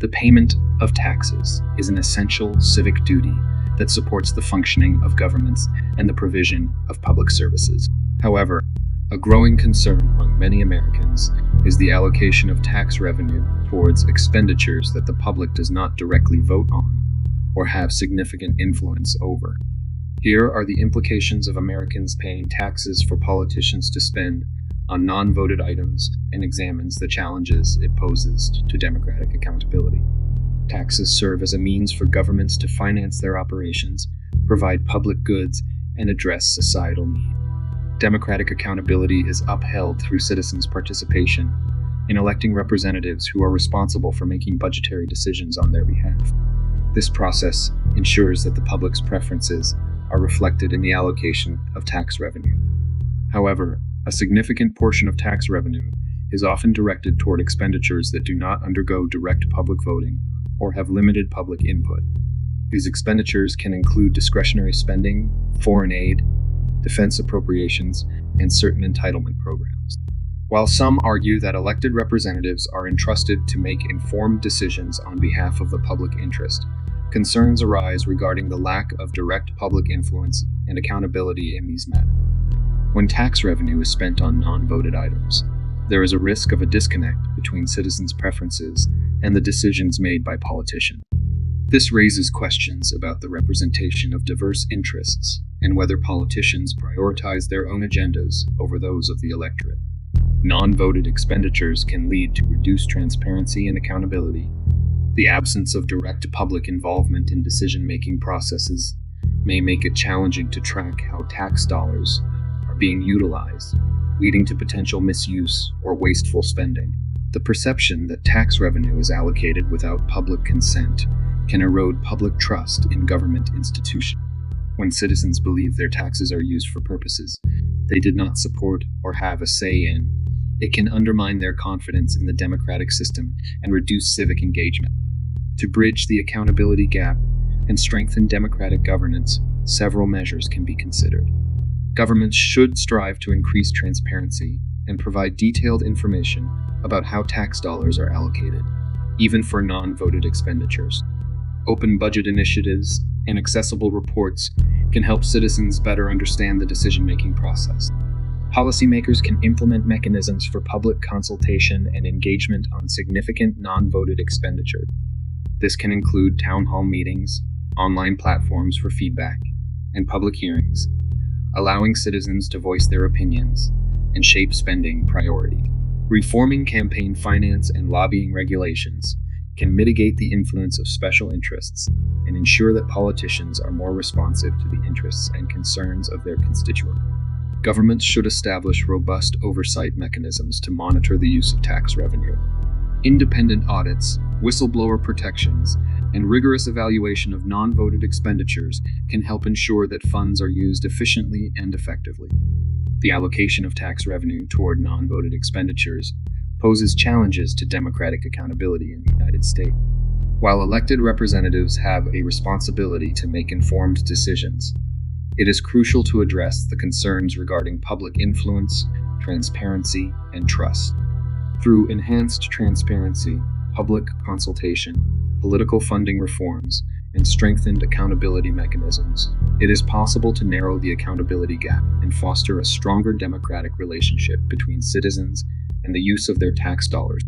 The payment of taxes is an essential civic duty that supports the functioning of governments and the provision of public services. However, a growing concern among many Americans is the allocation of tax revenue towards expenditures that the public does not directly vote on or have significant influence over. Here are the implications of Americans paying taxes for politicians to spend on non-voted items and examines the challenges it poses to democratic accountability. Taxes serve as a means for governments to finance their operations, provide public goods, and address societal needs. Democratic accountability is upheld through citizens' participation in electing representatives who are responsible for making budgetary decisions on their behalf. This process ensures that the public's preferences are reflected in the allocation of tax revenue. However, a significant portion of tax revenue is often directed toward expenditures that do not undergo direct public voting or have limited public input. These expenditures can include discretionary spending, foreign aid, defense appropriations, and certain entitlement programs. While some argue that elected representatives are entrusted to make informed decisions on behalf of the public interest, concerns arise regarding the lack of direct public influence and accountability in these matters. When tax revenue is spent on non-voted items, there is a risk of a disconnect between citizens' preferences and the decisions made by politicians. This raises questions about the representation of diverse interests and whether politicians prioritize their own agendas over those of the electorate. Non-voted expenditures can lead to reduced transparency and accountability. The absence of direct public involvement in decision-making processes may make it challenging to track how tax dollars are being utilized, leading to potential misuse or wasteful spending. The perception that tax revenue is allocated without public consent can erode public trust in government institutions. When citizens believe their taxes are used for purposes they did not support or have a say in, it can undermine their confidence in the democratic system and reduce civic engagement. To bridge the accountability gap and strengthen democratic governance, several measures can be considered. Governments should strive to increase transparency and provide detailed information about how tax dollars are allocated, even for non-voted expenditures. Open budget initiatives and accessible reports can help citizens better understand the decision-making process. Policymakers can implement mechanisms for public consultation and engagement on significant non-voted expenditures. This can include town hall meetings, online platforms for feedback, and public hearings, allowing citizens to voice their opinions and shape spending priorities. Reforming campaign finance and lobbying regulations can mitigate the influence of special interests and ensure that politicians are more responsive to the interests and concerns of their constituents. Governments should establish robust oversight mechanisms to monitor the use of tax revenue. Independent audits, whistleblower protections, and rigorous evaluation of non-voted expenditures can help ensure that funds are used efficiently and effectively. The allocation of tax revenue toward non-voted expenditures poses challenges to democratic accountability in the United States. While elected representatives have a responsibility to make informed decisions, it is crucial to address the concerns regarding public influence, transparency, and trust. Through enhanced transparency, public consultation, political funding reforms, and strengthened accountability mechanisms, it is possible to narrow the accountability gap and foster a stronger democratic relationship between citizens and the use of their tax dollars.